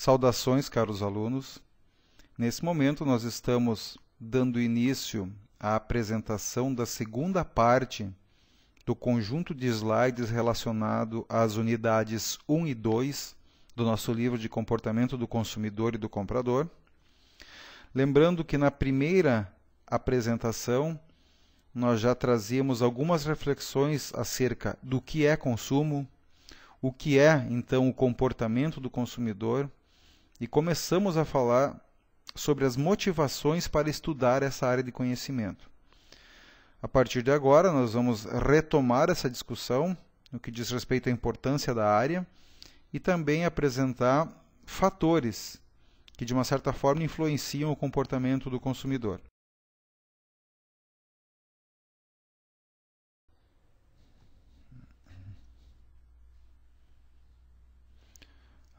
Saudações, caros alunos. Nesse momento, nós estamos dando início à apresentação da segunda parte do conjunto de slides relacionado às unidades 1 e 2 do nosso livro de comportamento do consumidor e do comprador. Lembrando que na primeira apresentação, nós já trazíamos algumas reflexões acerca do que é consumo, o que é, então, o comportamento do consumidor, e começamos a falar sobre as motivações para estudar essa área de conhecimento. A partir de agora, nós vamos retomar essa discussão no que diz respeito à importância da área e também apresentar fatores que, de uma certa forma, influenciam o comportamento do consumidor.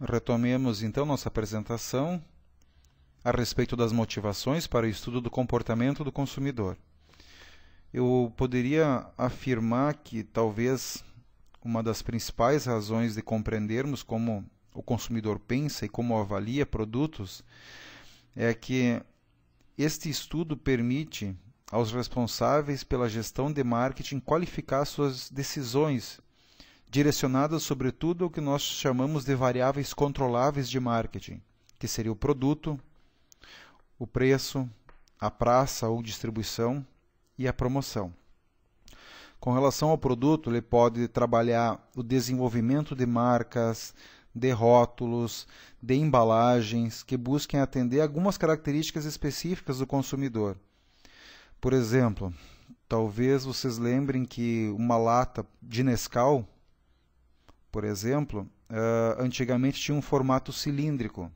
Retomemos então nossa apresentação a respeito das motivações para o estudo do comportamento do consumidor. Eu poderia afirmar que talvez uma das principais razões de compreendermos como o consumidor pensa e como avalia produtos é que este estudo permite aos responsáveis pela gestão de marketing qualificar suas decisões direcionadas sobretudo ao que nós chamamos de variáveis controláveis de marketing, que seria o produto, o preço, a praça ou distribuição e a promoção. Com relação ao produto, ele pode trabalhar o desenvolvimento de marcas, de rótulos, de embalagens que busquem atender algumas características específicas do consumidor. Por exemplo, talvez vocês lembrem que uma lata de Nescau, por exemplo, antigamente tinha um formato cilíndrico,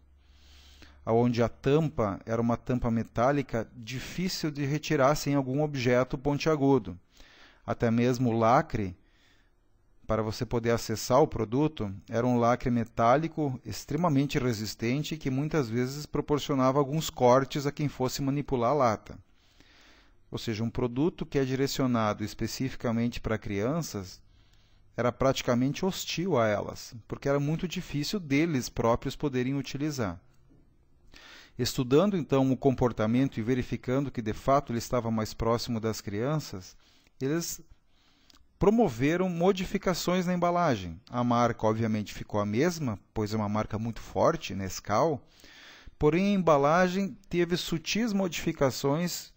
onde a tampa era uma tampa metálica difícil de retirar sem algum objeto pontiagudo. Até mesmo o lacre, para você poder acessar o produto, era um lacre metálico extremamente resistente que muitas vezes proporcionava alguns cortes a quem fosse manipular a lata. Ou seja, um produto que é direcionado especificamente para crianças era praticamente hostil a elas, porque era muito difícil deles próprios poderem utilizar. Estudando então o comportamento e verificando que de fato ele estava mais próximo das crianças, eles promoveram modificações na embalagem. A marca obviamente ficou a mesma, pois é uma marca muito forte, Nescau, porém a embalagem teve sutis modificações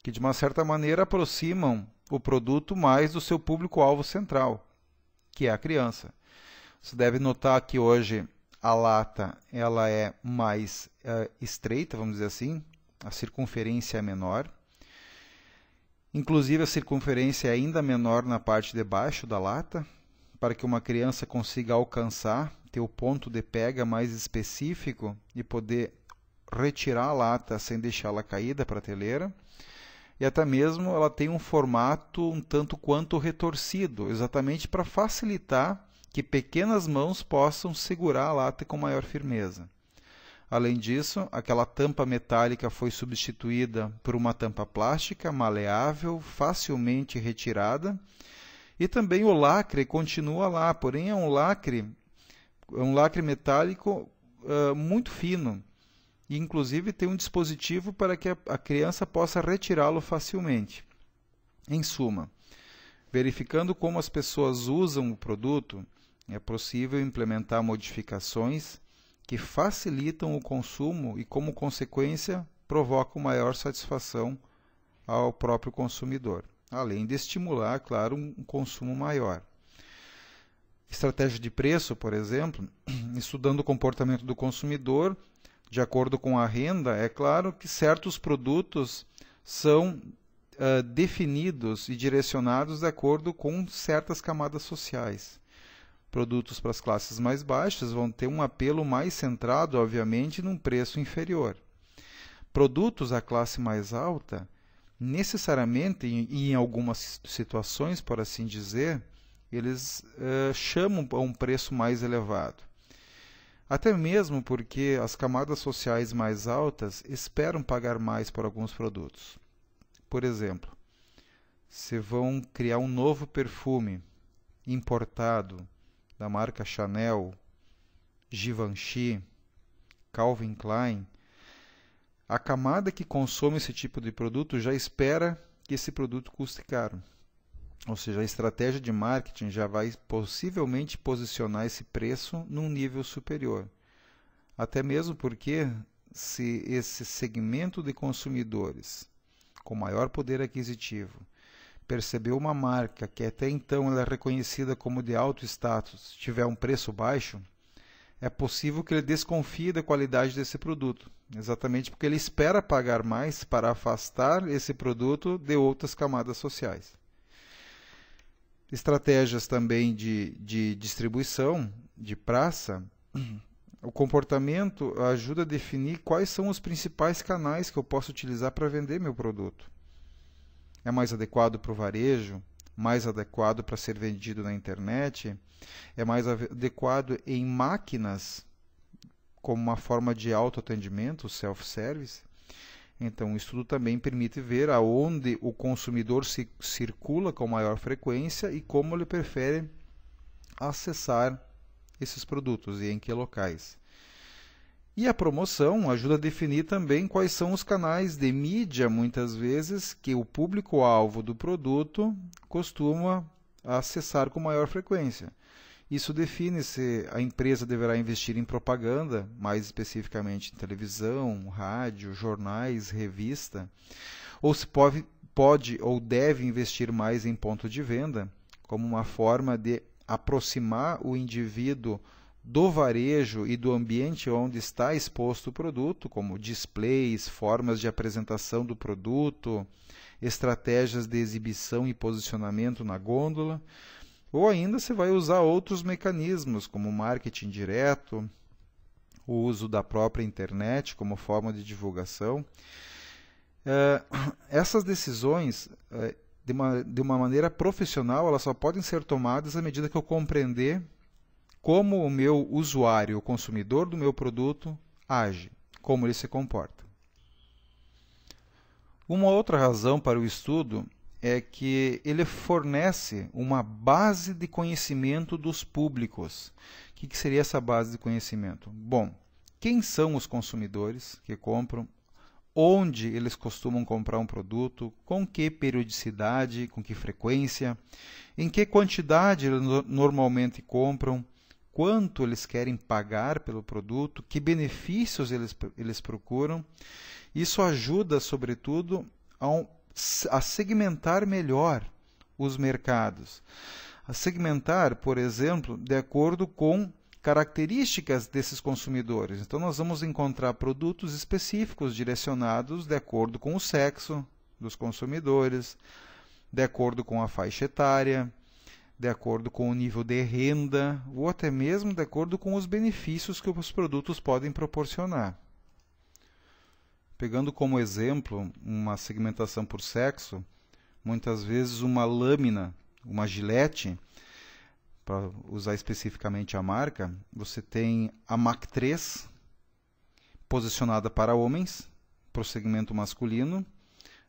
que de uma certa maneira aproximam o produto mais do seu público-alvo central, que é a criança. Você deve notar que hoje a lata ela é mais estreita, vamos dizer assim, a circunferência é menor. Inclusive a circunferência é ainda menor na parte de baixo da lata, para que uma criança consiga alcançar, ter o ponto de pega mais específico e poder retirar a lata sem deixá-la cair da prateleira. E até mesmo ela tem um formato um tanto quanto retorcido, exatamente para facilitar que pequenas mãos possam segurar a lata com maior firmeza. Além disso, aquela tampa metálica foi substituída por uma tampa plástica, maleável, facilmente retirada, e também o lacre continua lá, porém é um lacre metálico muito fino, e inclusive tem um dispositivo para que a criança possa retirá-lo facilmente. Em suma, verificando como as pessoas usam o produto, é possível implementar modificações que facilitam o consumo e, como consequência, provocam maior satisfação ao próprio consumidor, além de estimular, claro, um consumo maior. Estratégia de preço, por exemplo, estudando o comportamento do consumidor, de acordo com a renda, é claro que certos produtos são definidos e direcionados de acordo com certas camadas sociais. Produtos para as classes mais baixas vão ter um apelo mais centrado, obviamente, num preço inferior. Produtos à classe mais alta, necessariamente, e em algumas situações, por assim dizer, eles chamam a um preço mais elevado. Até mesmo porque as camadas sociais mais altas esperam pagar mais por alguns produtos. Por exemplo, se vão criar um novo perfume importado da marca Chanel, Givenchy, Calvin Klein, a camada que consome esse tipo de produto já espera que esse produto custe caro. Ou seja, a estratégia de marketing já vai possivelmente posicionar esse preço num nível superior. Até mesmo porque, se esse segmento de consumidores com maior poder aquisitivo percebeu uma marca que até então ela é reconhecida como de alto status, tiver um preço baixo, é possível que ele desconfie da qualidade desse produto, exatamente porque ele espera pagar mais para afastar esse produto de outras camadas sociais. Estratégias também de distribuição, de praça. O comportamento ajuda a definir quais são os principais canais que eu posso utilizar para vender meu produto. É mais adequado para o varejo? Mais adequado para ser vendido na internet? É mais adequado em máquinas, como uma forma de autoatendimento, self-service? Então, o estudo também permite ver aonde o consumidor circula com maior frequência e como ele prefere acessar esses produtos e em que locais. E a promoção ajuda a definir também quais são os canais de mídia, muitas vezes, que o público-alvo do produto costuma acessar com maior frequência. Isso define se a empresa deverá investir em propaganda, mais especificamente em televisão, rádio, jornais, revista, ou se pode ou deve investir mais em ponto de venda, como uma forma de aproximar o indivíduo do varejo e do ambiente onde está exposto o produto, como displays, formas de apresentação do produto, estratégias de exibição e posicionamento na gôndola, ou ainda você vai usar outros mecanismos, como marketing direto, o uso da própria internet como forma de divulgação. Essas decisões, de uma maneira profissional, elas só podem ser tomadas à medida que eu compreender como o meu usuário, o consumidor do meu produto, age, como ele se comporta. Uma outra razão para o estudo é que ele fornece uma base de conhecimento dos públicos. O que seria essa base de conhecimento? Bom, quem são os consumidores que compram? Onde eles costumam comprar um produto? Com que periodicidade? Com que frequência? Em que quantidade eles normalmente compram? Quanto eles querem pagar pelo produto? Que benefícios eles procuram? Isso ajuda, sobretudo, a segmentar melhor os mercados. A segmentar, por exemplo, de acordo com características desses consumidores. Então, nós vamos encontrar produtos específicos direcionados de acordo com o sexo dos consumidores, de acordo com a faixa etária, de acordo com o nível de renda, ou até mesmo de acordo com os benefícios que os produtos podem proporcionar. Pegando como exemplo uma segmentação por sexo, muitas vezes uma lâmina, uma Gillette, para usar especificamente a marca, você tem a Mach 3 posicionada para homens, para o segmento masculino,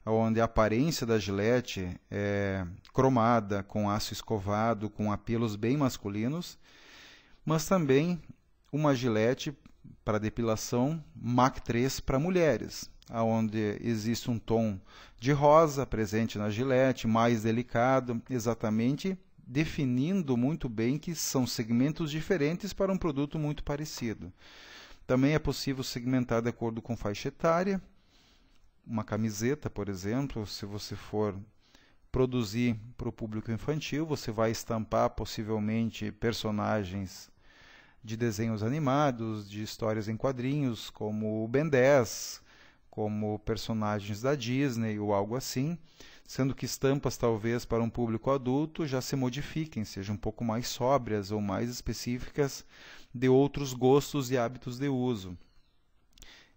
onde a aparência da Gillette é cromada, com aço escovado, com apelos bem masculinos, mas também uma Gillette para depilação Mach 3 para mulheres, onde existe um tom de rosa presente na Gillette, mais delicado, exatamente definindo muito bem que são segmentos diferentes para um produto muito parecido. Também é possível segmentar de acordo com faixa etária. Uma camiseta, por exemplo, se você for produzir para o público infantil, você vai estampar possivelmente personagens de desenhos animados, de histórias em quadrinhos, como o Ben 10, como personagens da Disney ou algo assim, sendo que estampas talvez para um público adulto já se modifiquem, sejam um pouco mais sóbrias ou mais específicas de outros gostos e hábitos de uso.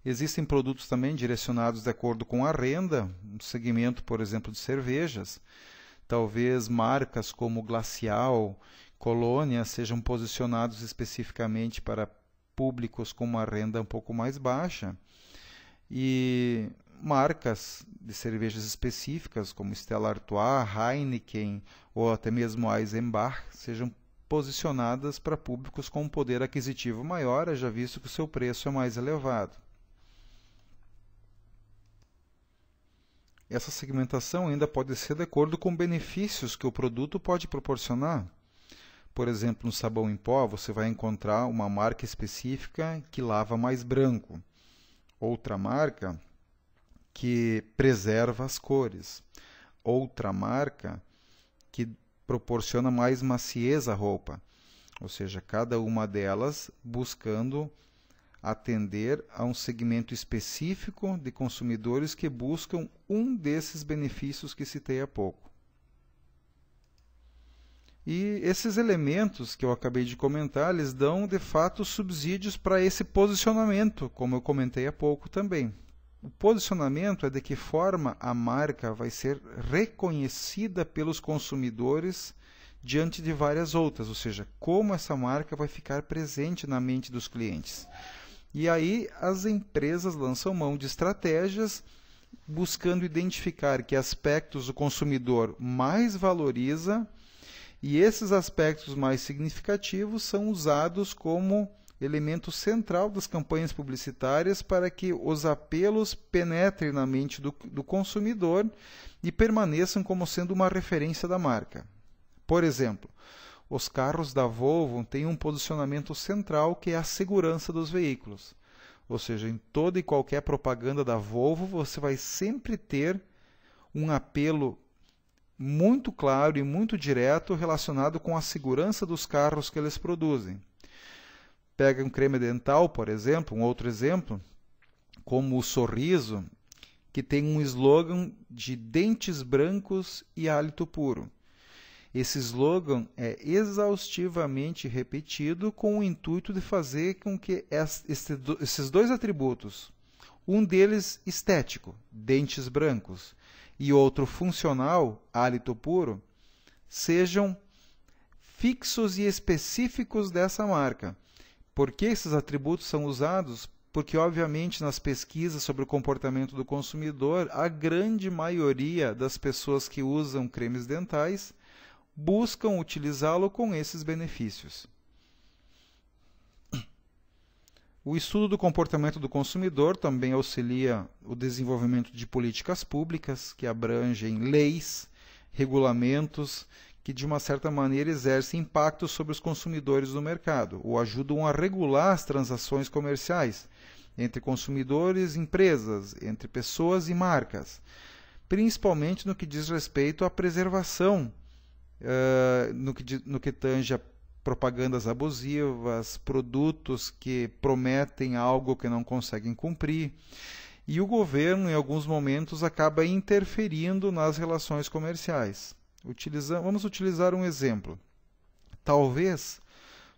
Existem produtos também direcionados de acordo com a renda, no segmento, por exemplo, de cervejas. Talvez marcas como Glacial, Colônia sejam posicionados especificamente para públicos com uma renda um pouco mais baixa. E marcas de cervejas específicas, como Stella Artois, Heineken ou até mesmo Eisenbach, sejam posicionadas para públicos com um poder aquisitivo maior, já visto que o seu preço é mais elevado. Essa segmentação ainda pode ser de acordo com benefícios que o produto pode proporcionar. Por exemplo, no sabão em pó, você vai encontrar uma marca específica que lava mais branco, outra marca que preserva as cores, outra marca que proporciona mais maciez à roupa, ou seja, cada uma delas buscando atender a um segmento específico de consumidores que buscam um desses benefícios que citei há pouco. E esses elementos que eu acabei de comentar, eles dão de fato subsídios para esse posicionamento, como eu comentei há pouco também. O posicionamento é de que forma a marca vai ser reconhecida pelos consumidores diante de várias outras, ou seja, como essa marca vai ficar presente na mente dos clientes. E aí as empresas lançam mão de estratégias buscando identificar que aspectos o consumidor mais valoriza, e esses aspectos mais significativos são usados como elemento central das campanhas publicitárias para que os apelos penetrem na mente do consumidor e permaneçam como sendo uma referência da marca. Por exemplo, os carros da Volvo têm um posicionamento central que é a segurança dos veículos. Ou seja, em toda e qualquer propaganda da Volvo, você vai sempre ter um apelo muito claro e muito direto relacionado com a segurança dos carros que eles produzem. Pega um creme dental, por exemplo, um outro exemplo, como o Sorriso, que tem um slogan de dentes brancos e hálito puro. Esse slogan é exaustivamente repetido com o intuito de fazer com que esses dois atributos, um deles estético, dentes brancos, e outro funcional, hálito puro, sejam fixos e específicos dessa marca. Por que esses atributos são usados? Porque, obviamente, nas pesquisas sobre o comportamento do consumidor, a grande maioria das pessoas que usam cremes dentais buscam utilizá-lo com esses benefícios. O estudo do comportamento do consumidor também auxilia o desenvolvimento de políticas públicas que abrangem leis, regulamentos, que de uma certa maneira exercem impacto sobre os consumidores do mercado, ou ajudam a regular as transações comerciais entre consumidores e empresas, entre pessoas e marcas, principalmente no que diz respeito à preservação, no que tange a propagandas abusivas, produtos que prometem algo que não conseguem cumprir. E o governo, em alguns momentos, acaba interferindo nas relações comerciais. Vamos utilizar um exemplo. Talvez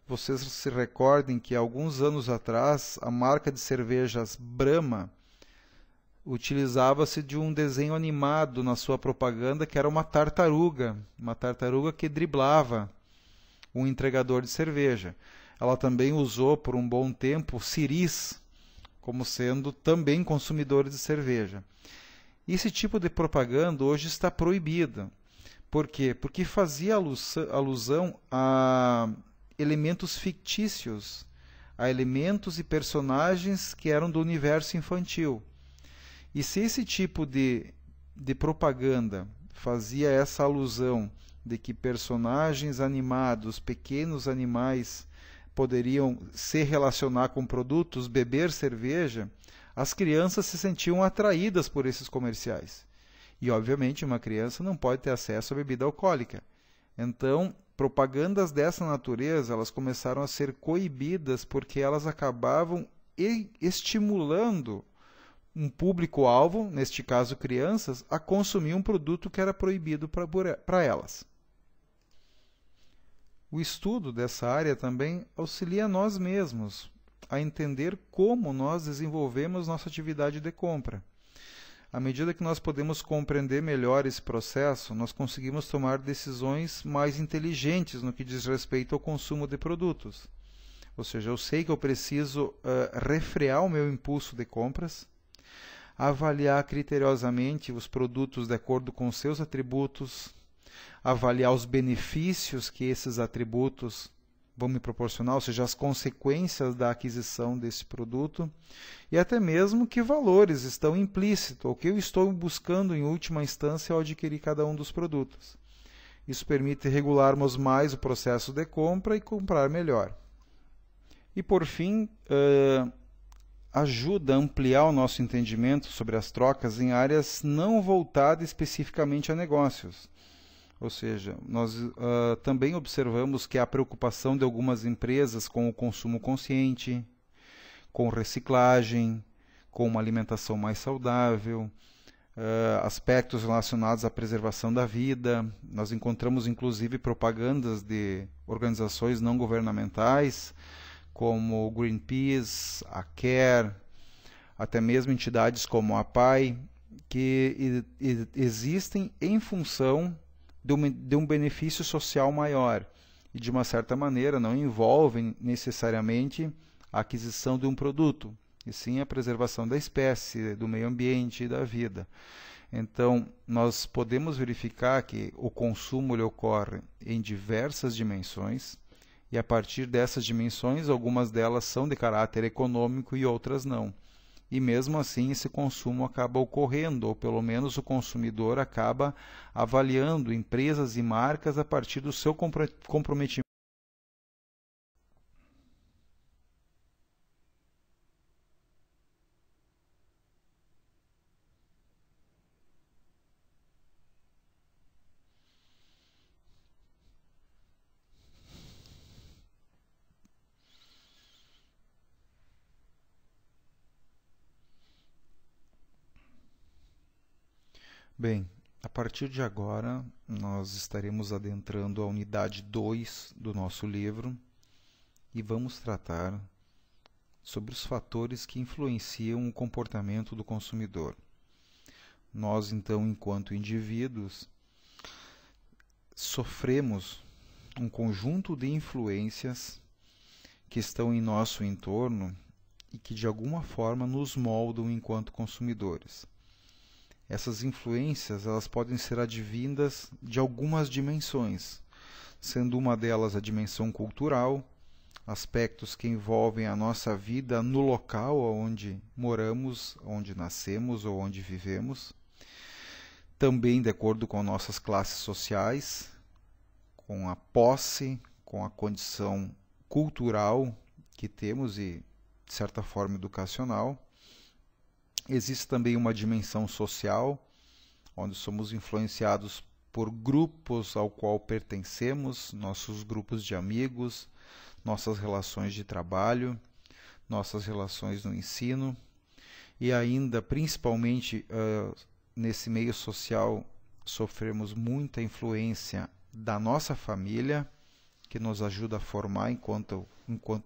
vocês se recordem que alguns anos atrás a marca de cervejas Brahma utilizava-se de um desenho animado na sua propaganda que era uma tartaruga que driblava um entregador de cerveja. Ela também usou por um bom tempo ciris como sendo também consumidores de cerveja. Esse tipo de propaganda hoje está proibida. Por quê? Porque fazia alusão a elementos fictícios, a elementos e personagens que eram do universo infantil. E se esse tipo de propaganda fazia essa alusão de que personagens animados, pequenos animais, poderiam se relacionar com produtos, beber cerveja, as crianças se sentiam atraídas por esses comerciais. E, obviamente, uma criança não pode ter acesso à bebida alcoólica. Então, propagandas dessa natureza, elas começaram a ser coibidas porque elas acabavam estimulando um público-alvo, neste caso crianças, a consumir um produto que era proibido para elas. O estudo dessa área também auxilia nós mesmos a entender como nós desenvolvemos nossa atividade de compra. À medida que nós podemos compreender melhor esse processo, nós conseguimos tomar decisões mais inteligentes no que diz respeito ao consumo de produtos. Ou seja, eu sei que eu preciso refrear o meu impulso de compras, avaliar criteriosamente os produtos de acordo com seus atributos, avaliar os benefícios que esses atributos vão me proporcionar, ou seja, as consequências da aquisição desse produto, e até mesmo que valores estão implícitos, ou que eu estou buscando em última instância ao adquirir cada um dos produtos. Isso permite regularmos mais o processo de compra e comprar melhor. E por fim, ajuda a ampliar o nosso entendimento sobre as trocas em áreas não voltadas especificamente a negócios. Ou seja, nós também observamos que há preocupação de algumas empresas com o consumo consciente, com reciclagem, com uma alimentação mais saudável, aspectos relacionados à preservação da vida. Nós encontramos inclusive propagandas de organizações não governamentais, como o Greenpeace, a CARE, até mesmo entidades como a PAI, que existem em função de um benefício social maior e, de uma certa maneira, não envolvem necessariamente a aquisição de um produto, e sim a preservação da espécie, do meio ambiente e da vida. Então, nós podemos verificar que o consumo ele ocorre em diversas dimensões, e a partir dessas dimensões, algumas delas são de caráter econômico e outras não. E mesmo assim esse consumo acaba ocorrendo, ou pelo menos o consumidor acaba avaliando empresas e marcas a partir do seu comprometimento. Bem, a partir de agora nós estaremos adentrando a unidade 2 do nosso livro e vamos tratar sobre os fatores que influenciam o comportamento do consumidor. Nós, então, enquanto indivíduos, sofremos um conjunto de influências que estão em nosso entorno e que, de alguma forma, nos moldam enquanto consumidores. Essas influências elas podem ser advindas de algumas dimensões, sendo uma delas a dimensão cultural, aspectos que envolvem a nossa vida no local onde moramos, onde nascemos ou onde vivemos, também de acordo com nossas classes sociais, com a posse, com a condição cultural que temos e, de certa forma, educacional. Existe também uma dimensão social, onde somos influenciados por grupos ao qual pertencemos, nossos grupos de amigos, nossas relações de trabalho, nossas relações no ensino, e ainda, principalmente, nesse meio social, sofremos muita influência da nossa família, que nos ajuda a formar enquanto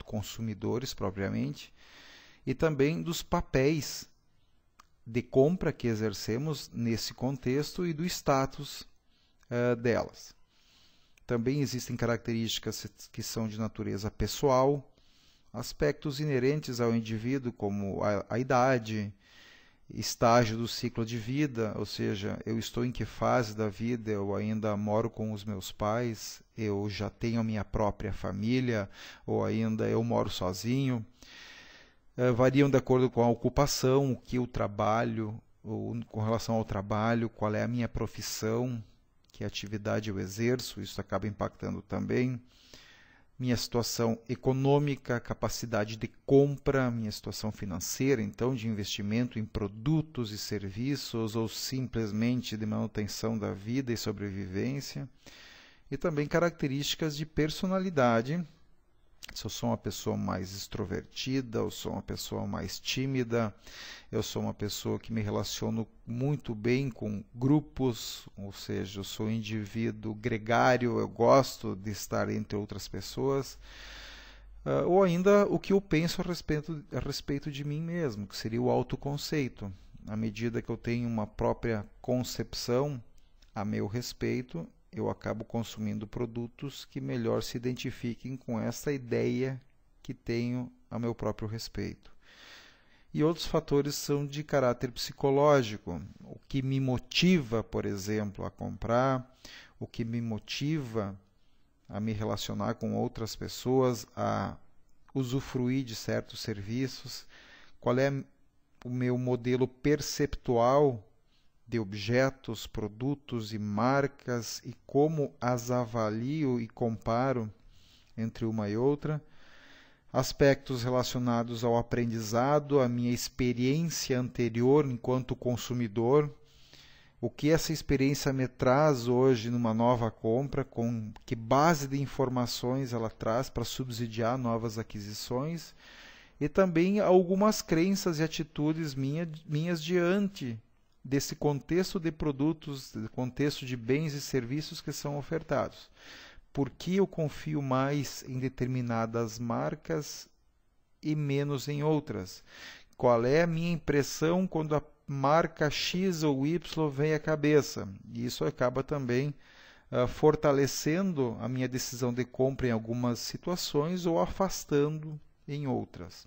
consumidores propriamente, e também dos papéis de compra que exercemos nesse contexto e do status delas. Também existem características que são de natureza pessoal, aspectos inerentes ao indivíduo, como a idade, estágio do ciclo de vida, ou seja, eu estou em que fase da vida, eu ainda moro com os meus pais, eu já tenho a minha própria família, ou ainda eu moro sozinho. Variam de acordo com a ocupação, o que eu trabalho, ou com relação ao trabalho, qual é a minha profissão, que atividade eu exerço, isso acaba impactando também. Minha situação econômica, capacidade de compra, minha situação financeira, então de investimento em produtos e serviços, ou simplesmente de manutenção da vida e sobrevivência. E também características de personalidade, se eu sou uma pessoa mais extrovertida, eu sou uma pessoa mais tímida, eu sou uma pessoa que me relaciono muito bem com grupos, ou seja, eu sou um indivíduo gregário, eu gosto de estar entre outras pessoas, ou ainda o que eu penso a respeito de mim mesmo, que seria o autoconceito. À medida que eu tenho uma própria concepção a meu respeito, eu acabo consumindo produtos que melhor se identifiquem com essa ideia que tenho a meu próprio respeito. E outros fatores são de caráter psicológico, o que me motiva, por exemplo, a comprar, o que me motiva a me relacionar com outras pessoas, a usufruir de certos serviços, qual é o meu modelo perceptual de objetos, produtos e marcas e como as avalio e comparo entre uma e outra, aspectos relacionados ao aprendizado, à minha experiência anterior enquanto consumidor, o que essa experiência me traz hoje numa nova compra, com que base de informações ela traz para subsidiar novas aquisições, e também algumas crenças e atitudes minhas diante desse contexto de produtos, contexto de bens e serviços que são ofertados. Por que eu confio mais em determinadas marcas e menos em outras? Qual é a minha impressão quando a marca X ou Y vem à cabeça? E isso acaba também fortalecendo a minha decisão de compra em algumas situações ou afastando em outras.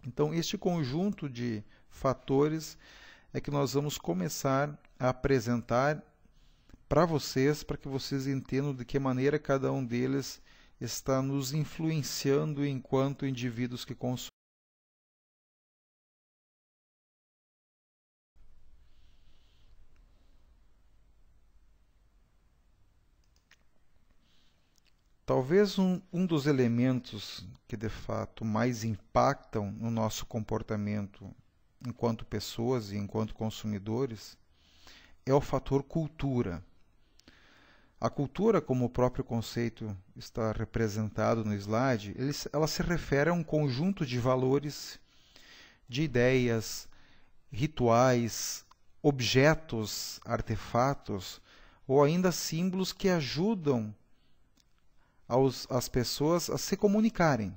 Então, este conjunto de fatores é que nós vamos começar a apresentar para vocês, para que vocês entendam de que maneira cada um deles está nos influenciando enquanto indivíduos que consomem. Talvez um dos elementos que de fato mais impactam no nosso comportamento enquanto pessoas e enquanto consumidores é o fator cultura. A cultura, como o próprio conceito está representado no slide, ela se refere a um conjunto de valores, de ideias, rituais, objetos, artefatos ou ainda símbolos que ajudam as pessoas a se comunicarem,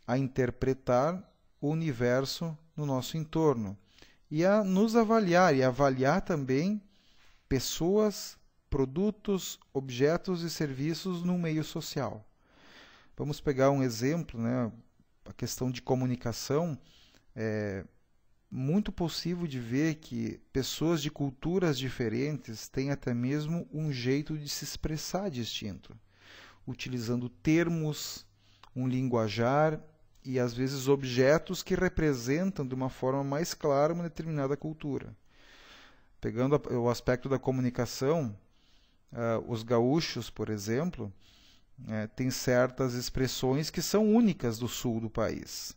a interpretar o universo no nosso entorno e a nos avaliar e avaliar também pessoas, produtos, objetos e serviços no meio social. Vamos pegar um exemplo, né? A questão de comunicação. É muito possível de ver que pessoas de culturas diferentes têm até mesmo um jeito de se expressar distinto, utilizando termos, um linguajar e às vezes objetos que representam de uma forma mais clara uma determinada cultura. Pegando o aspecto da comunicação, os gaúchos, por exemplo, têm certas expressões que são únicas do sul do país.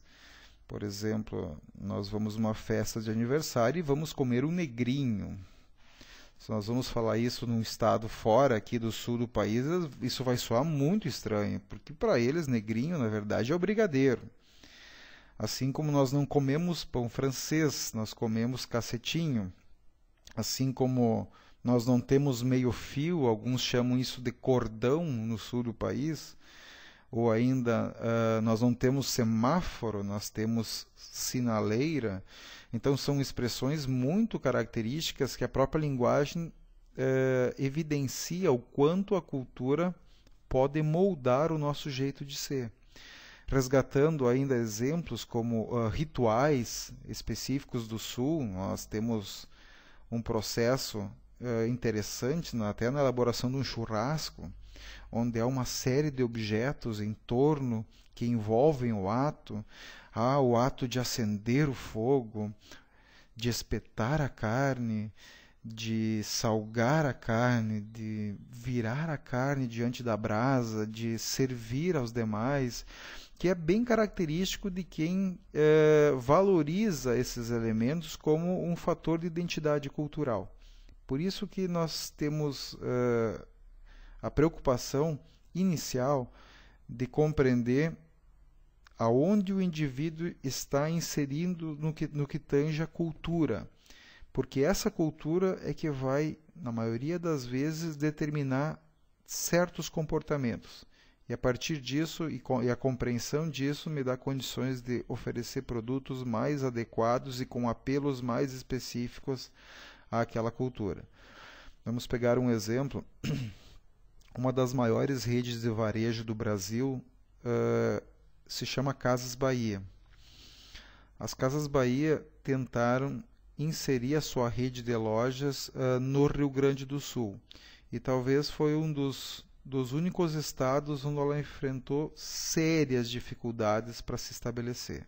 Por exemplo, nós vamos numa festa de aniversário e vamos comer um negrinho. Se nós vamos falar isso num estado fora aqui do sul do país, isso vai soar muito estranho, porque para eles negrinho, na verdade, é o brigadeiro. Assim como nós não comemos pão francês, nós comemos cacetinho. Assim como nós não temos meio-fio, alguns chamam isso de cordão no sul do país, ou ainda nós não temos semáforo, nós temos sinaleira. Então são expressões muito características que a própria linguagem evidencia o quanto a cultura pode moldar o nosso jeito de ser. Resgatando ainda exemplos como rituais específicos do Sul, nós temos um processo interessante, até na elaboração de um churrasco, onde há uma série de objetos em torno que envolvem o ato. Há o ato de acender o fogo, de espetar a carne, de salgar a carne, de virar a carne diante da brasa, de servir aos demais, que é bem característico de quem valoriza esses elementos como um fator de identidade cultural. Por isso que nós temos a preocupação inicial de compreender aonde o indivíduo está inserindo no que tange a cultura, porque essa cultura é que vai, na maioria das vezes, determinar certos comportamentos. E a partir disso, e a compreensão disso, me dá condições de oferecer produtos mais adequados e com apelos mais específicos àquela cultura. Vamos pegar um exemplo. Uma das maiores redes de varejo do Brasil se chama Casas Bahia. As Casas Bahia tentaram inserir a sua rede de lojas no Rio Grande do Sul. e talvez foi um dos únicos estados onde ela enfrentou sérias dificuldades para se estabelecer.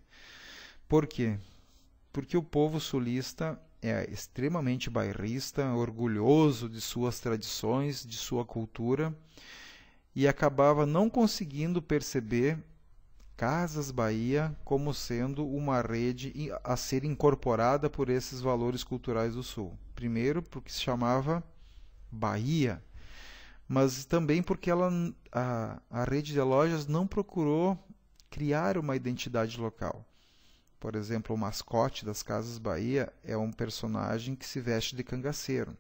Por quê? Porque o povo sulista é extremamente bairrista, orgulhoso de suas tradições, de sua cultura, e acabava não conseguindo perceber Casas Bahia como sendo uma rede a ser incorporada por esses valores culturais do Sul. Primeiro, porque se chamava Bahia, mas também porque a rede de lojas não procurou criar uma identidade local. Por exemplo, o mascote das Casas Bahia é um personagem que se veste de cangaceiro.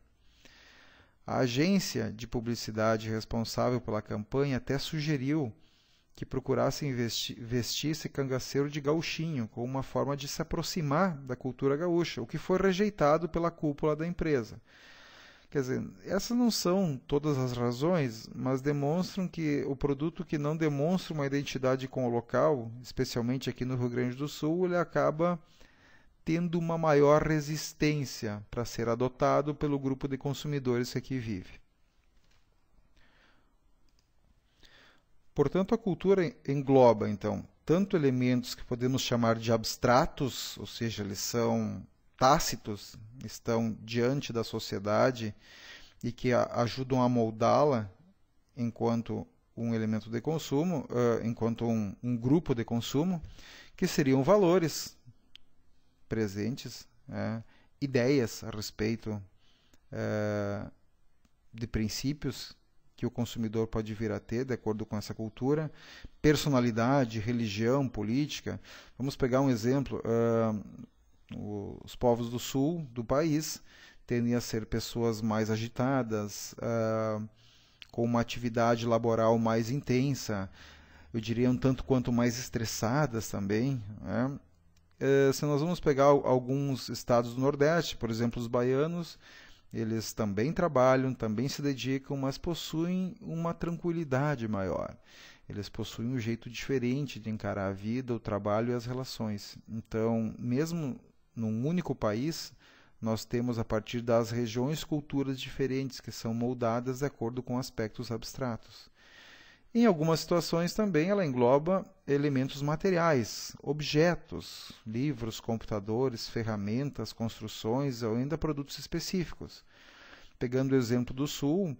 A agência de publicidade responsável pela campanha até sugeriu que procurassem vestir esse cangaceiro de gauchinho, como uma forma de se aproximar da cultura gaúcha, o que foi rejeitado pela cúpula da empresa. Quer dizer, essas não são todas as razões, mas demonstram que o produto que não demonstra uma identidade com o local, especialmente aqui no Rio Grande do Sul, ele acaba tendo uma maior resistência para ser adotado pelo grupo de consumidores que aqui vive. Portanto, a cultura engloba, então, tanto elementos que podemos chamar de abstratos, ou seja, eles são tácitos, estão diante da sociedade e que ajudam a moldá-la enquanto um elemento de consumo, enquanto um grupo de consumo, que seriam valores presentes, ideias a respeito de princípios que o consumidor pode vir a ter de acordo com essa cultura, personalidade, religião, política. Vamos pegar um exemplo. Os povos do sul do país tendem a ser pessoas mais agitadas, com uma atividade laboral mais intensa, eu diria um tanto quanto mais estressadas também. Se nós vamos pegar alguns estados do Nordeste, por exemplo, os baianos, eles também trabalham, também se dedicam, mas possuem uma tranquilidade maior. Eles possuem um jeito diferente de encarar a vida, o trabalho e as relações. Então, mesmo num único país, nós temos a partir das regiões culturas diferentes que são moldadas de acordo com aspectos abstratos. Em algumas situações também ela engloba elementos materiais, objetos, livros, computadores, ferramentas, construções ou ainda produtos específicos. Pegando o exemplo do Sul,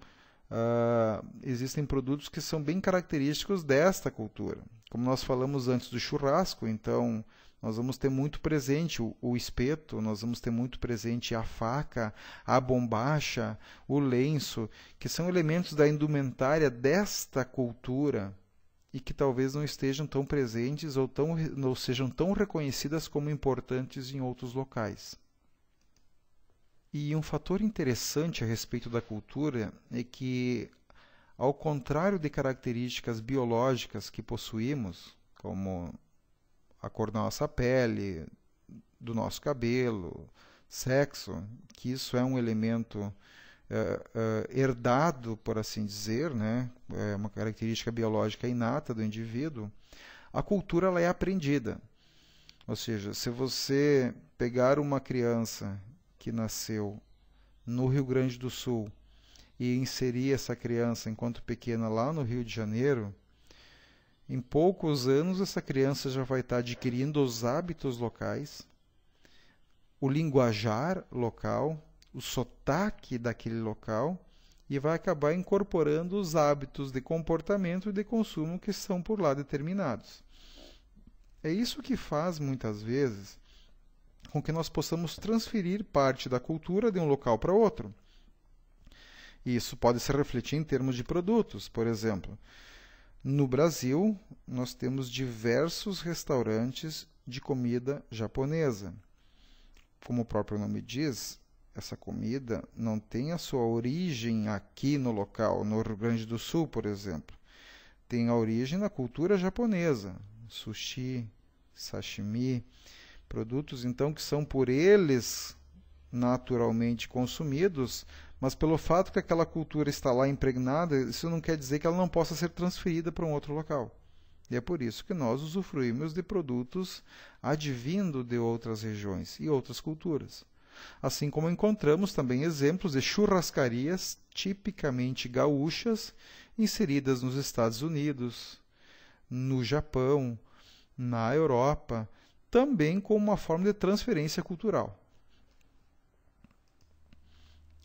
existem produtos que são bem característicos desta cultura. Como nós falamos antes do churrasco, então nós vamos ter muito presente o espeto, nós vamos ter muito presente a faca, a bombacha, o lenço, que são elementos da indumentária desta cultura e que talvez não estejam tão presentes ou não sejam tão reconhecidas como importantes em outros locais. E um fator interessante a respeito da cultura é que, ao contrário de características biológicas que possuímos, como a cor da nossa pele, do nosso cabelo, sexo, que isso é um elemento herdado, por assim dizer, né? É uma característica biológica inata do indivíduo, a cultura ela é aprendida. Ou seja, se você pegar uma criança que nasceu no Rio Grande do Sul e inserir essa criança enquanto pequena lá no Rio de Janeiro, em poucos anos essa criança já vai estar adquirindo os hábitos locais, o linguajar local, o sotaque daquele local e vai acabar incorporando os hábitos de comportamento e de consumo que são por lá determinados. É isso que faz, muitas vezes, com que nós possamos transferir parte da cultura de um local para outro. E isso pode se refletir em termos de produtos. Por exemplo, no Brasil, nós temos diversos restaurantes de comida japonesa. Como o próprio nome diz, essa comida não tem a sua origem aqui no local, no Rio Grande do Sul, por exemplo. Tem a origem na cultura japonesa, sushi, sashimi, produtos então que são por eles naturalmente consumidos, mas pelo fato que aquela cultura está lá impregnada, isso não quer dizer que ela não possa ser transferida para um outro local. E é por isso que nós usufruímos de produtos advindo de outras regiões e outras culturas. assim como encontramos também exemplos de churrascarias tipicamente gaúchas inseridas nos Estados Unidos, no Japão, na Europa, também como uma forma de transferência cultural.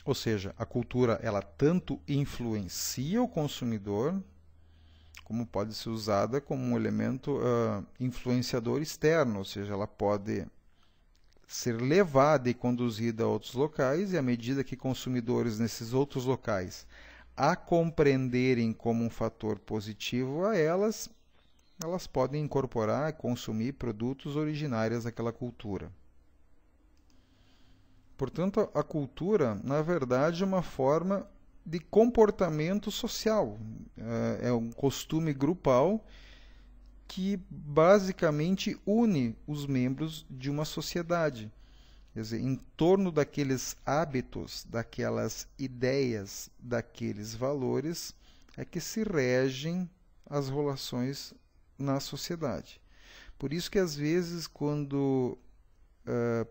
Ou seja, a cultura ela tanto influencia o consumidor, como pode ser usada como um elemento influenciador externo, ou seja, ela pode ser levada e conduzida a outros locais, e à medida que consumidores nesses outros locais a compreenderem como um fator positivo a elas, elas podem incorporar e consumir produtos originários daquela cultura. Portanto, a cultura, na verdade, é uma forma de comportamento social. É um costume grupal que basicamente une os membros de uma sociedade. Quer dizer, em torno daqueles hábitos, daquelas ideias, daqueles valores, é que se regem as relações na sociedade. Por isso que às vezes quando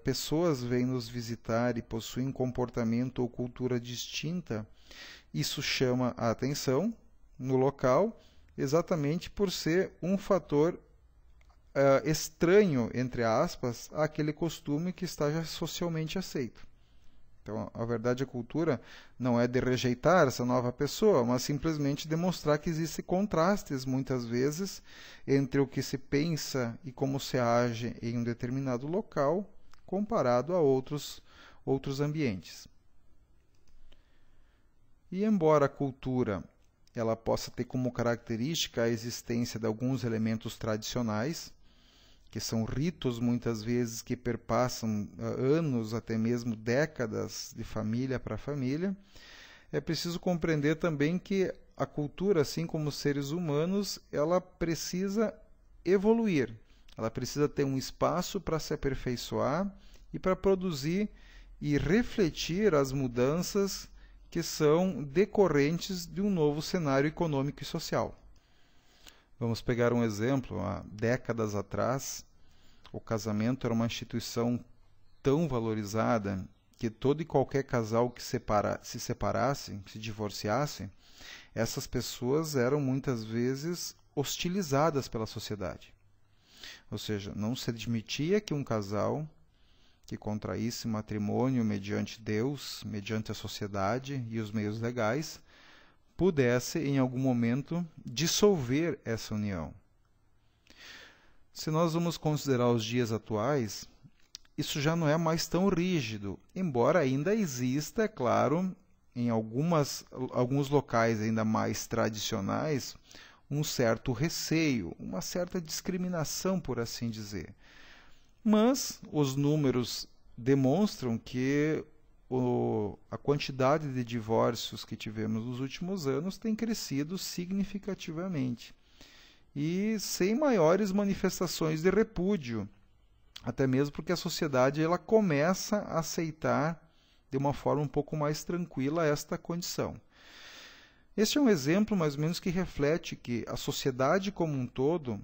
pessoas vêm nos visitar e possuem comportamento ou cultura distinta, isso chama a atenção no local, exatamente por ser um fator estranho, entre aspas, àquele costume que está já socialmente aceito. Então, a verdade, a cultura não é de rejeitar essa nova pessoa, mas simplesmente demonstrar que existem contrastes, muitas vezes, entre o que se pensa e como se age em um determinado local, comparado a outros ambientes. E embora a cultura ela possa ter como característica a existência de alguns elementos tradicionais, que são ritos muitas vezes que perpassam anos, até mesmo décadas de família para família, é preciso compreender também que a cultura, assim como os seres humanos, ela precisa evoluir, ela precisa ter um espaço para se aperfeiçoar e para produzir e refletir as mudanças que são decorrentes de um novo cenário econômico e social. Vamos pegar um exemplo. Há décadas atrás, o casamento era uma instituição tão valorizada que todo e qualquer casal que se separasse, se divorciasse, essas pessoas eram muitas vezes hostilizadas pela sociedade. Ou seja, não se admitia que um casal que contraísse matrimônio mediante Deus, mediante a sociedade e os meios legais, pudesse, em algum momento, dissolver essa união. Se nós vamos considerar os dias atuais, isso já não é mais tão rígido, embora ainda exista, é claro, em alguns locais ainda mais tradicionais, um certo receio, uma certa discriminação, por assim dizer. Mas os números demonstram que a quantidade de divórcios que tivemos nos últimos anos tem crescido significativamente e sem maiores manifestações de repúdio, até mesmo porque a sociedade ela começa a aceitar de uma forma um pouco mais tranquila esta condição. Este é um exemplo mais ou menos que reflete que a sociedade como um todo,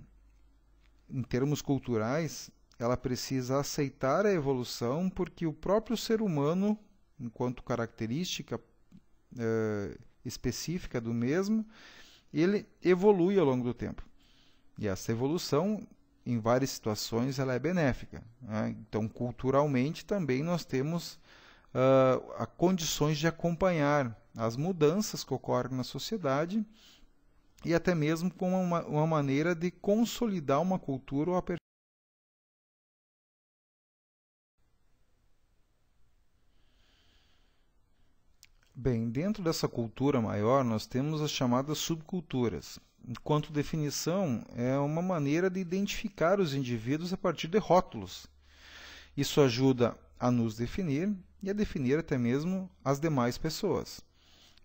em termos culturais, ela precisa aceitar a evolução porque o próprio ser humano, enquanto característica específica do mesmo, ele evolui ao longo do tempo. E essa evolução, em várias situações, ela é benéfica, né? Então, culturalmente, também nós temos condições de acompanhar as mudanças que ocorrem na sociedade e até mesmo com uma maneira de consolidar uma cultura ou aperfeiçoar. Bem, dentro dessa cultura maior, nós temos as chamadas subculturas. Enquanto definição, é uma maneira de identificar os indivíduos a partir de rótulos. Isso ajuda a nos definir e a definir até mesmo as demais pessoas.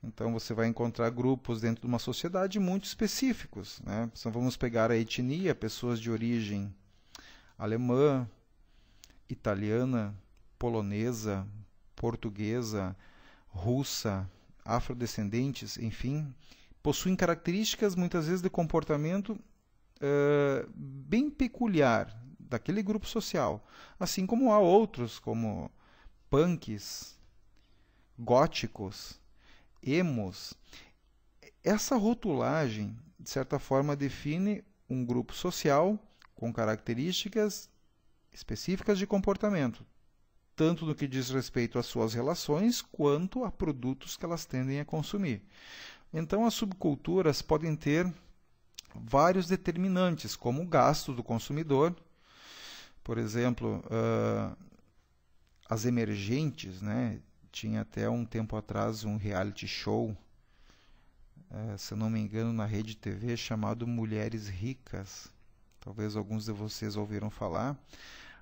Então, você vai encontrar grupos dentro de uma sociedade muito específicos, né? Então, vamos pegar a etnia, pessoas de origem alemã, italiana, polonesa, portuguesa, russa, afrodescendentes, enfim, possuem características muitas vezes de comportamento bem peculiar daquele grupo social, assim como há outros, como punks, góticos, emos. Essa rotulagem, de certa forma, define um grupo social com características específicas de comportamento, tanto no que diz respeito às suas relações, quanto a produtos que elas tendem a consumir. Então, as subculturas podem ter vários determinantes, como o gasto do consumidor, por exemplo, as emergentes, né? Tinha até um tempo atrás um reality show, se eu não me engano, na Rede TV, chamado Mulheres Ricas. Talvez alguns de vocês ouviram falar,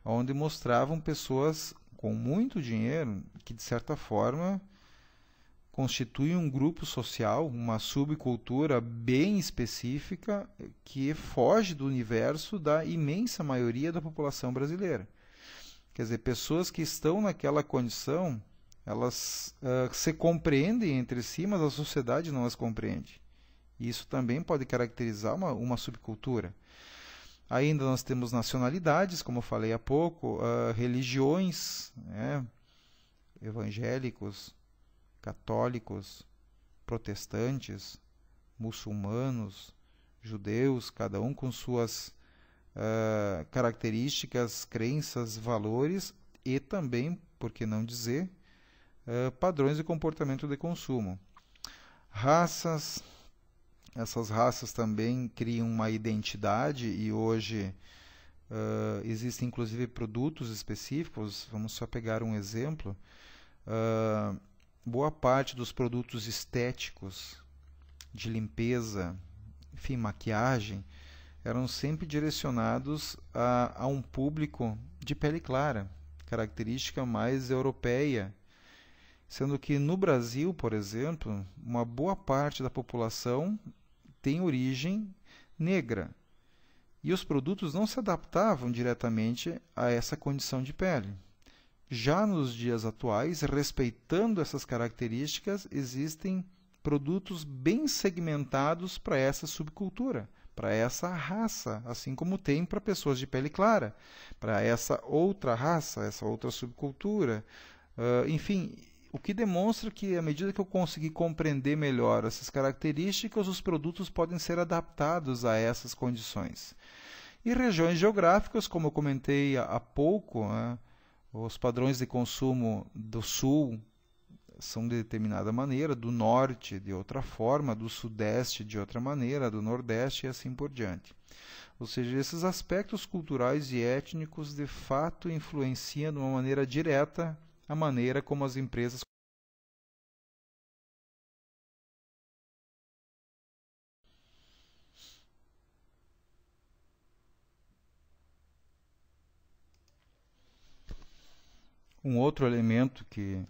onde mostravam pessoas com muito dinheiro que, de certa forma, constituem um grupo social, uma subcultura bem específica que foge do universo da imensa maioria da população brasileira. Quer dizer, pessoas que estão naquela condição, elas se compreendem entre si, mas a sociedade não as compreende. Isso também pode caracterizar uma subcultura. Ainda nós temos nacionalidades, como eu falei há pouco, religiões, né, evangélicos, católicos, protestantes, muçulmanos, judeus, cada um com suas características, crenças, valores e também, por que não dizer, padrões de comportamento de consumo. Raças, essas raças também criam uma identidade e hoje existem inclusive produtos específicos. Vamos só pegar um exemplo. Boa parte dos produtos estéticos, de limpeza, enfim, maquiagem, eram sempre direcionados a um público de pele clara, característica mais europeia, sendo que no Brasil, por exemplo, uma boa parte da população tem origem negra, e os produtos não se adaptavam diretamente a essa condição de pele. Já nos dias atuais, respeitando essas características, existem produtos bem segmentados para essa subcultura, para essa raça, assim como tem para pessoas de pele clara, para essa outra raça, essa outra subcultura. Enfim, o que demonstra que, à medida que eu conseguir compreender melhor essas características, os produtos podem ser adaptados a essas condições. E regiões geográficas, como eu comentei há pouco, né? Os padrões de consumo do sul são de determinada maneira, do norte de outra forma, do sudeste de outra maneira, do nordeste e assim por diante. Ou seja, esses aspectos culturais e étnicos de fato influenciam de uma maneira direta a maneira como as empresas. Um outro elemento que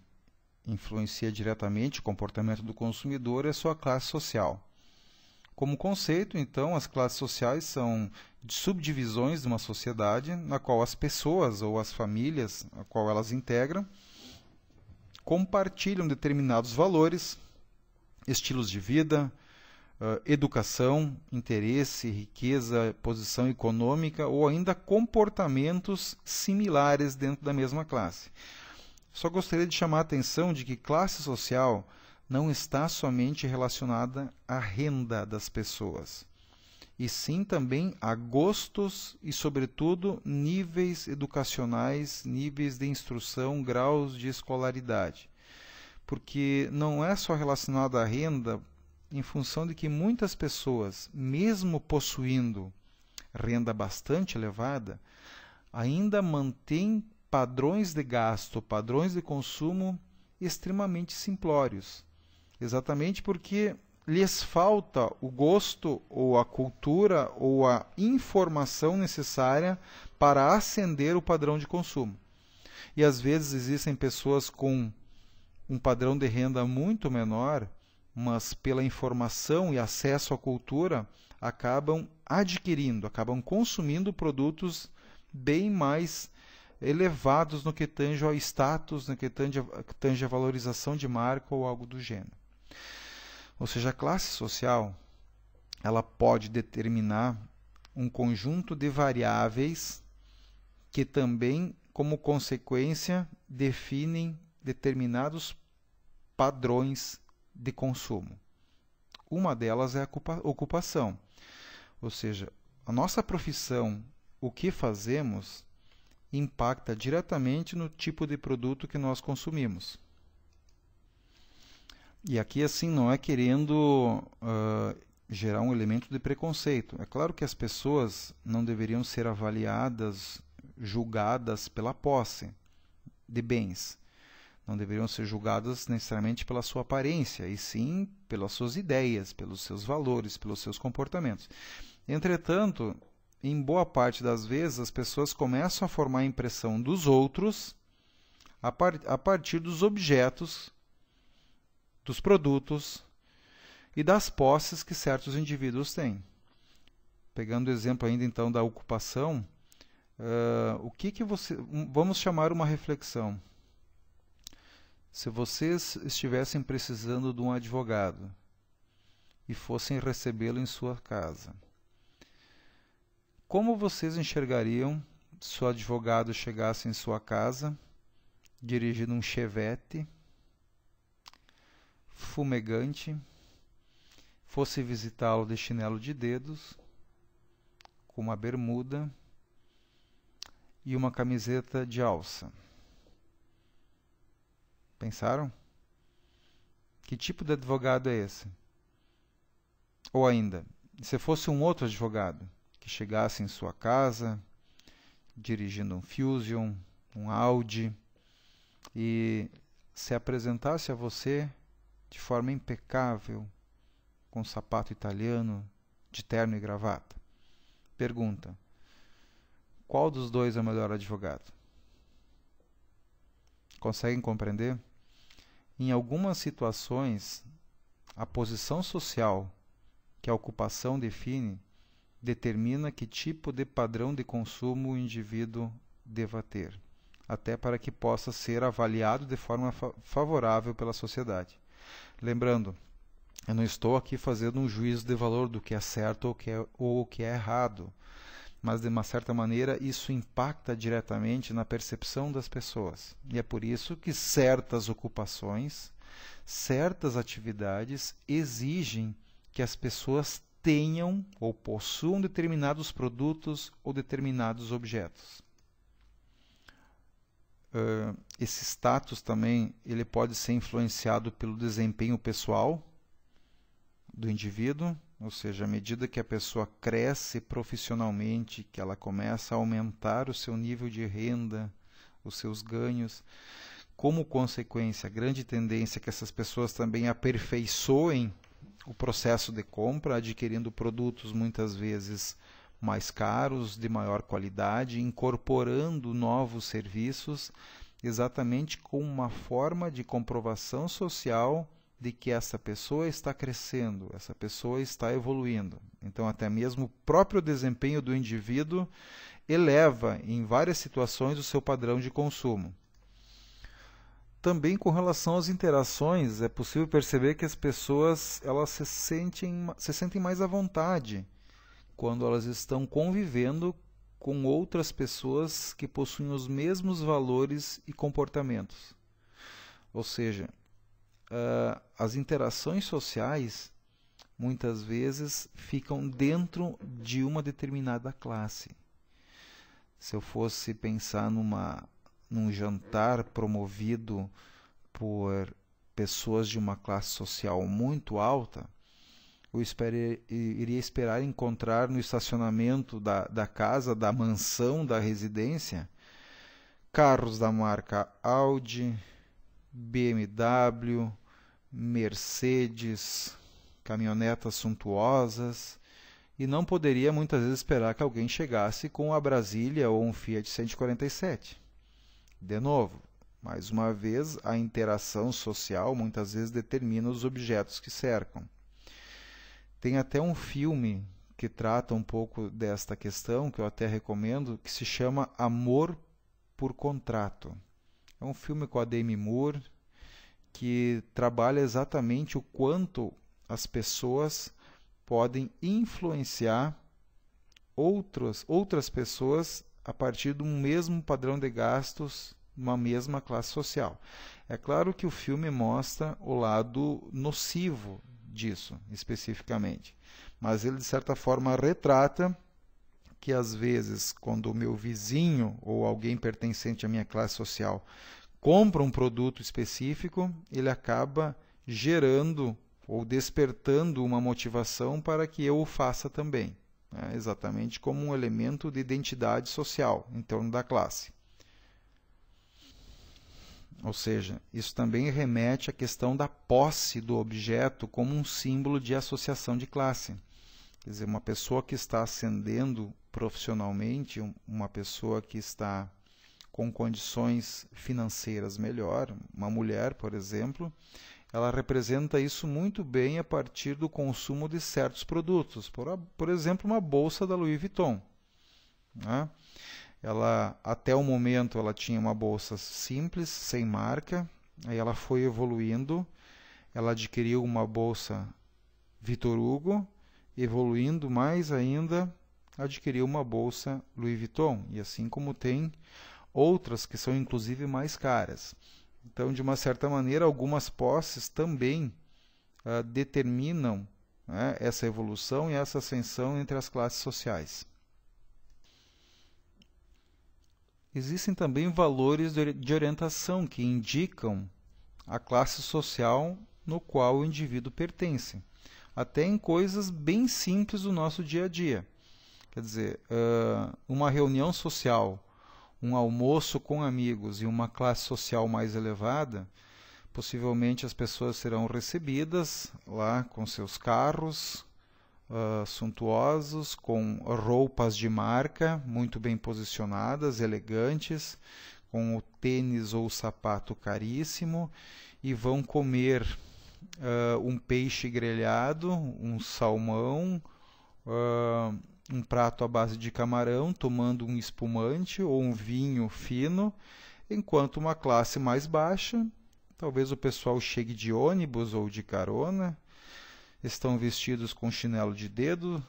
influencia diretamente o comportamento do consumidor é a sua classe social. Como conceito, então, as classes sociais são subdivisões de uma sociedade na qual as pessoas ou as famílias a qual elas integram compartilham determinados valores, estilos de vida, educação, interesse, riqueza, posição econômica ou ainda comportamentos similares dentro da mesma classe. Só gostaria de chamar a atenção de que classe social não está somente relacionada à renda das pessoas, e sim também a gostos e, sobretudo, níveis educacionais, níveis de instrução, graus de escolaridade. Porque não é só relacionado à renda, em função de que muitas pessoas, mesmo possuindo renda bastante elevada, ainda mantêm padrões de gasto, padrões de consumo extremamente simplórios. Exatamente porque lhes falta o gosto ou a cultura ou a informação necessária para ascender o padrão de consumo. E às vezes existem pessoas com um padrão de renda muito menor, mas pela informação e acesso à cultura, acabam adquirindo, acabam consumindo produtos bem mais elevados no que tange ao status, no que tange a valorização de marca ou algo do gênero. Ou seja, a classe social, ela pode determinar um conjunto de variáveis que também como consequência, definem determinados padrões de consumo. Uma delas é a ocupação, ou seja, a nossa profissão, o que fazemos, impacta diretamente no tipo de produto que nós consumimos. E aqui, assim, não é querendo gerar um elemento de preconceito. É claro que as pessoas não deveriam ser avaliadas, julgadas pela posse de bens. Não deveriam ser julgadas necessariamente pela sua aparência, e sim pelas suas ideias, pelos seus valores, pelos seus comportamentos. Entretanto, em boa parte das vezes, as pessoas começam a formar a impressão dos outros a partir dos objetos, dos produtos e das posses que certos indivíduos têm. Pegando o exemplo ainda então da ocupação, vamos chamar uma reflexão. Se vocês estivessem precisando de um advogado e fossem recebê-lo em sua casa, como vocês enxergariam se o advogado chegasse em sua casa, dirigindo um Chevette, fumegante, fosse visitá-lo de chinelo de dedos, com uma bermuda e uma camiseta de alça? Pensaram? Que tipo de advogado é esse? Ou ainda, se fosse um outro advogado que chegasse em sua casa, dirigindo um Fusion, um Audi, e se apresentasse a você de forma impecável, com sapato italiano, de terno e gravata. Pergunta: qual dos dois é o melhor advogado? Conseguem compreender? Em algumas situações, a posição social que a ocupação define determina que tipo de padrão de consumo o indivíduo deva ter, até para que possa ser avaliado de forma favorável pela sociedade. Lembrando, eu não estou aqui fazendo um juízo de valor do que é certo ou o que é errado, mas de uma certa maneira isso impacta diretamente na percepção das pessoas. E é por isso que certas ocupações, certas atividades exigem que as pessoas tenham ou possuam determinados produtos ou determinados objetos. Esse status também ele pode ser influenciado pelo desempenho pessoal do indivíduo, ou seja, à medida que a pessoa cresce profissionalmente, que ela começa a aumentar o seu nível de renda, os seus ganhos, como consequência, a grande tendência é que essas pessoas também aperfeiçoem o processo de compra, adquirindo produtos muitas vezes mais caros, de maior qualidade, incorporando novos serviços, exatamente como uma forma de comprovação social de que essa pessoa está crescendo, essa pessoa está evoluindo. Então, até mesmo o próprio desempenho do indivíduo eleva, em várias situações, o seu padrão de consumo. Também com relação às interações, é possível perceber que as pessoas elas se sentem mais à vontade quando elas estão convivendo com outras pessoas que possuem os mesmos valores e comportamentos. Ou seja, as interações sociais muitas vezes ficam dentro de uma determinada classe. Se eu fosse pensar num jantar promovido por pessoas de uma classe social muito alta, eu iria esperar encontrar no estacionamento da casa, da mansão, da residência, carros da marca Audi, BMW, Mercedes, caminhonetas suntuosas, e não poderia muitas vezes esperar que alguém chegasse com a Brasília ou um Fiat 147. De novo, mais uma vez, a interação social muitas vezes determina os objetos que cercam. Tem até um filme que trata um pouco desta questão, que eu até recomendo, que se chama Amor por Contrato. É um filme com a Demi Moore, que trabalha exatamente o quanto as pessoas podem influenciar outras pessoas a partir de um mesmo padrão de gastos, uma mesma classe social. É claro que o filme mostra o lado nocivo disso, especificamente, mas ele, de certa forma, retrata que, às vezes, quando o meu vizinho ou alguém pertencente à minha classe social compra um produto específico, ele acaba gerando ou despertando uma motivação para que eu o faça também, né? Exatamente como um elemento de identidade social em torno da classe. Ou seja, isso também remete à questão da posse do objeto como um símbolo de associação de classe. Quer dizer, uma pessoa que está ascendendo profissionalmente, uma pessoa que está com condições financeiras melhor, uma mulher, por exemplo, ela representa isso muito bem a partir do consumo de certos produtos. Por exemplo, uma bolsa da Louis Vuitton, né? Até o momento, ela tinha uma bolsa simples, sem marca, aí ela foi evoluindo, ela adquiriu uma bolsa Victor Hugo, evoluindo mais ainda, adquiriu uma bolsa Louis Vuitton, e assim como tem outras que são inclusive mais caras. Então, de uma certa maneira, algumas posses também determinam, né, essa evolução e essa ascensão entre as classes sociais. Existem também valores de orientação que indicam a classe social no qual o indivíduo pertence, até em coisas bem simples do nosso dia a dia. Quer dizer, uma reunião social, um almoço com amigos e uma classe social mais elevada, possivelmente as pessoas serão recebidas lá com seus carros suntuosos, com roupas de marca muito bem posicionadas, elegantes, com o tênis ou o sapato caríssimo, e vão comer um peixe grelhado, um salmão, um prato à base de camarão, tomando um espumante ou um vinho fino, enquanto uma classe mais baixa, talvez o pessoal chegue de ônibus ou de carona, estão vestidos com chinelo de dedo,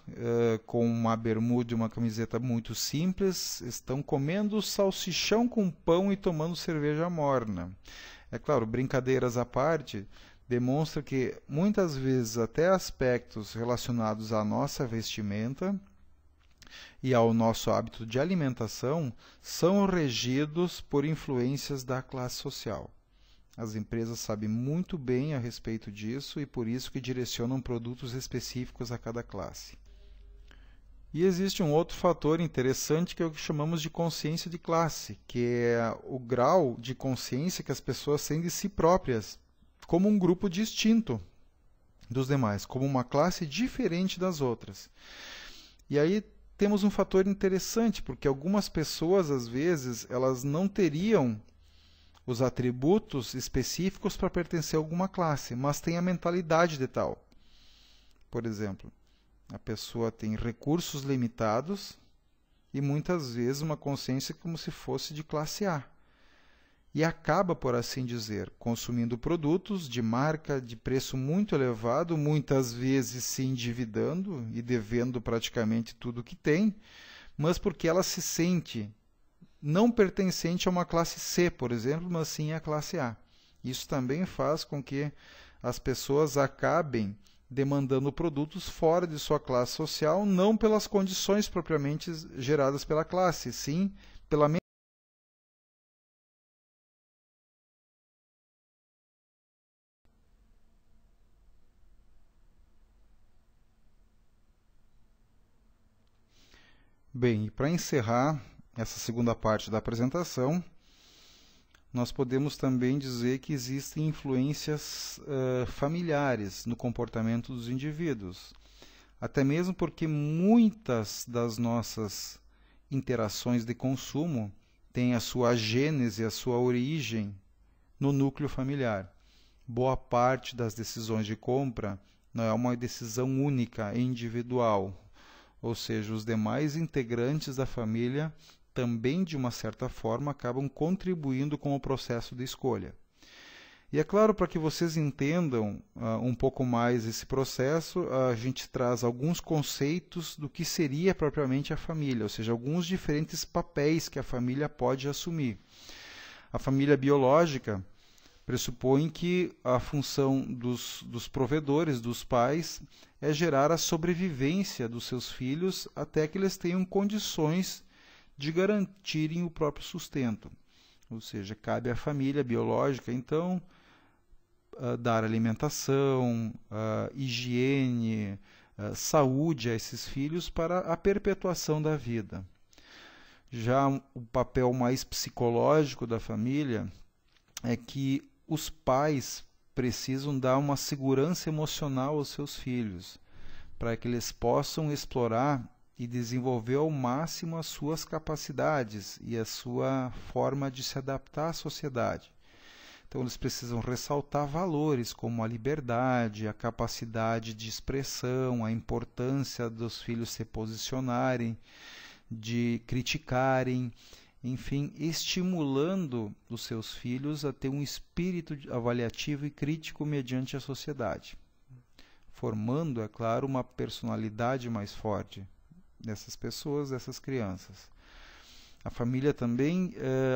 com uma bermuda e uma camiseta muito simples, estão comendo salsichão com pão e tomando cerveja morna. É claro, brincadeiras à parte, demonstra que muitas vezes até aspectos relacionados à nossa vestimenta e ao nosso hábito de alimentação são regidos por influências da classe social. As empresas sabem muito bem a respeito disso e por isso que direcionam produtos específicos a cada classe. E existe um outro fator interessante que é o que chamamos de consciência de classe, que é o grau de consciência que as pessoas têm de si próprias, como um grupo distinto dos demais, como uma classe diferente das outras. E aí temos um fator interessante, porque algumas pessoas, às vezes, elas não teriam os atributos específicos para pertencer a alguma classe, mas tem a mentalidade de tal. Por exemplo, a pessoa tem recursos limitados e muitas vezes uma consciência como se fosse de classe A. E acaba, por assim dizer, consumindo produtos de marca de preço muito elevado, muitas vezes se endividando e devendo praticamente tudo o que tem, mas porque ela se sente não pertencente a uma classe C, por exemplo, mas sim à classe A. Isso também faz com que as pessoas acabem demandando produtos fora de sua classe social, não pelas condições propriamente geradas pela classe, sim pela Bem, e para encerrar essa segunda parte da apresentação, nós podemos também dizer que existem influências familiares no comportamento dos indivíduos. Até mesmo porque muitas das nossas interações de consumo têm a sua gênese, a sua origem no núcleo familiar. Boa parte das decisões de compra não é uma decisão única, individual, ou seja, os demais integrantes da família também, de uma certa forma, acabam contribuindo com o processo de escolha. E é claro, para que vocês entendam um pouco mais esse processo, a gente traz alguns conceitos do que seria propriamente a família, ou seja, alguns diferentes papéis que a família pode assumir. A família biológica pressupõe que a função dos provedores, dos pais, é gerar a sobrevivência dos seus filhos até que eles tenham condições de garantirem o próprio sustento. Ou seja, cabe à família biológica, então, dar alimentação, higiene, saúde a esses filhos para a perpetuação da vida. Já o papel mais psicológico da família é que os pais precisam dar uma segurança emocional aos seus filhos, para que eles possam explorar e desenvolver ao máximo as suas capacidades e a sua forma de se adaptar à sociedade. Então, eles precisam ressaltar valores como a liberdade, a capacidade de expressão, a importância dos filhos se posicionarem, de criticarem, enfim, estimulando os seus filhos a ter um espírito avaliativo e crítico mediante a sociedade, formando, é claro, uma personalidade mais forte dessas pessoas, dessas crianças. A família também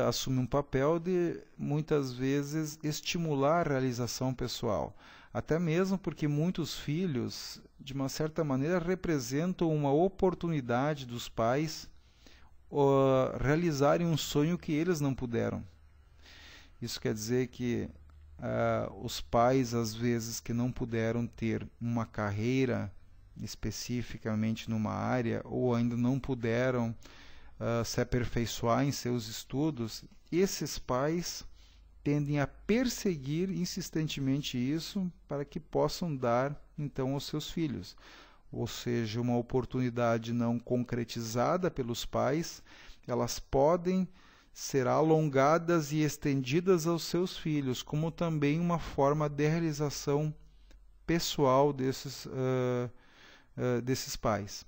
assume um papel de, muitas vezes, estimular a realização pessoal. Até mesmo porque muitos filhos, de uma certa maneira, representam uma oportunidade dos pais realizarem um sonho que eles não puderam. Isso quer dizer que os pais, às vezes, que não puderam ter uma carreira especificamente numa área, ou ainda não puderam se aperfeiçoar em seus estudos, esses pais tendem a perseguir insistentemente isso para que possam dar então aos seus filhos. Ou seja, uma oportunidade não concretizada pelos pais, elas podem ser alongadas e estendidas aos seus filhos, como também uma forma de realização pessoal desses pais.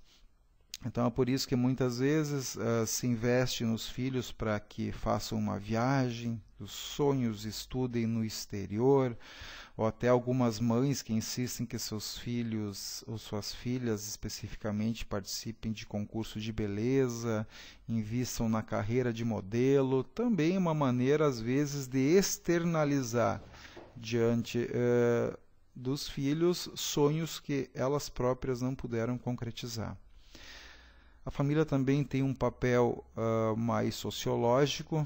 Então é por isso que muitas vezes se investe nos filhos para que façam uma viagem, os sonhos, estudem no exterior, ou até algumas mães que insistem que seus filhos ou suas filhas especificamente participem de concurso de beleza, invistam na carreira de modelo, também uma maneira às vezes de externalizar diante dos filhos sonhos que elas próprias não puderam concretizar. A família também tem um papel mais sociológico,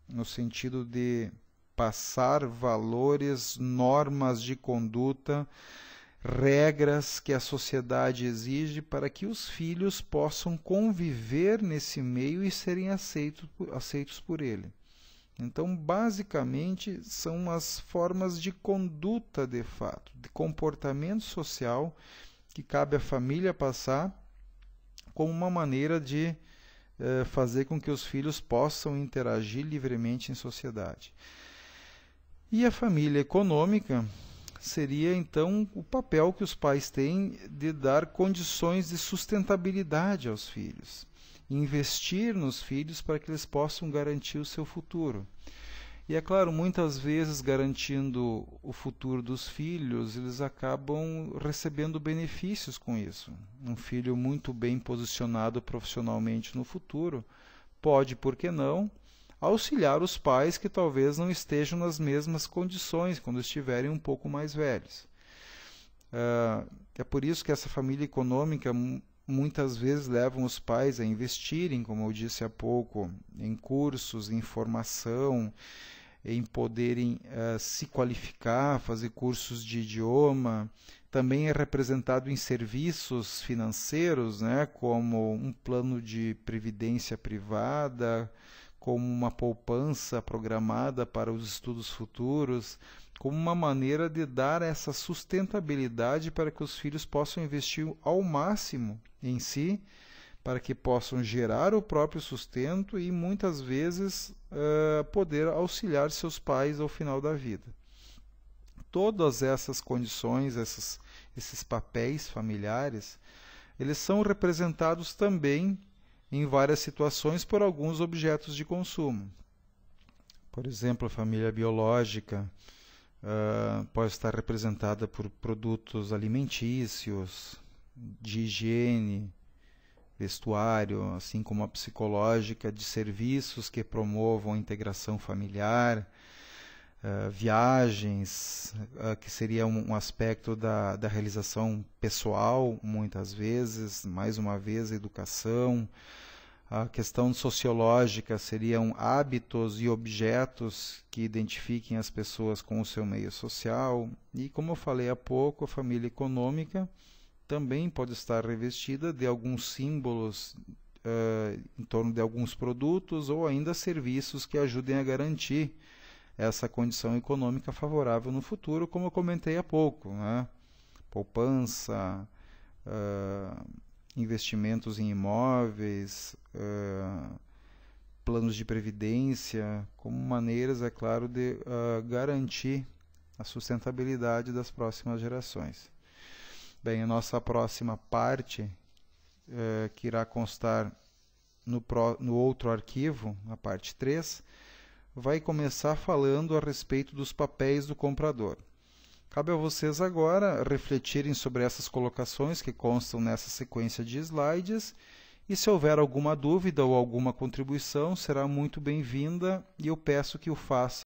no sentido de passar valores, normas de conduta, regras que a sociedade exige para que os filhos possam conviver nesse meio e serem aceitos por ele. Então, basicamente, são as formas de conduta de fato, de comportamento social que cabe à família passar como uma maneira de fazer com que os filhos possam interagir livremente em sociedade. E a família econômica seria, então, o papel que os pais têm de dar condições de sustentabilidade aos filhos, investir nos filhos para que eles possam garantir o seu futuro. E é claro, muitas vezes garantindo o futuro dos filhos, eles acabam recebendo benefícios com isso. Um filho muito bem posicionado profissionalmente no futuro pode, por que não, auxiliar os pais que talvez não estejam nas mesmas condições quando estiverem um pouco mais velhos. É por isso que essa família econômica muitas vezes levam os pais a investirem, como eu disse há pouco, em cursos, em formação, em poderem se qualificar, fazer cursos de idioma. Também é representado em serviços financeiros, né, como um plano de previdência privada, como uma poupança programada para os estudos futuros, como uma maneira de dar essa sustentabilidade para que os filhos possam investir ao máximo em si, para que possam gerar o próprio sustento e muitas vezes poder auxiliar seus pais ao final da vida. Todas essas condições, esses papéis familiares, eles são representados também em várias situações por alguns objetos de consumo. Por exemplo, a família biológica pode estar representada por produtos alimentícios, de higiene, vestuário, assim como a psicológica, de serviços que promovam a integração familiar, viagens, que seria um aspecto da realização pessoal, muitas vezes, mais uma vez, educação. A questão sociológica seriam hábitos e objetos que identifiquem as pessoas com o seu meio social. E, como eu falei há pouco, a família econômica também pode estar revestida de alguns símbolos em torno de alguns produtos ou ainda serviços que ajudem a garantir essa condição econômica favorável no futuro, como eu comentei há pouco, né? Poupança, investimentos em imóveis, planos de previdência, como maneiras, é claro, de garantir a sustentabilidade das próximas gerações. Bem, a nossa próxima parte, que irá constar no outro arquivo, a parte 3, vai começar falando a respeito dos papéis do comprador. Cabe a vocês agora refletirem sobre essas colocações que constam nessa sequência de slides, e se houver alguma dúvida ou alguma contribuição, será muito bem-vinda e eu peço que o façam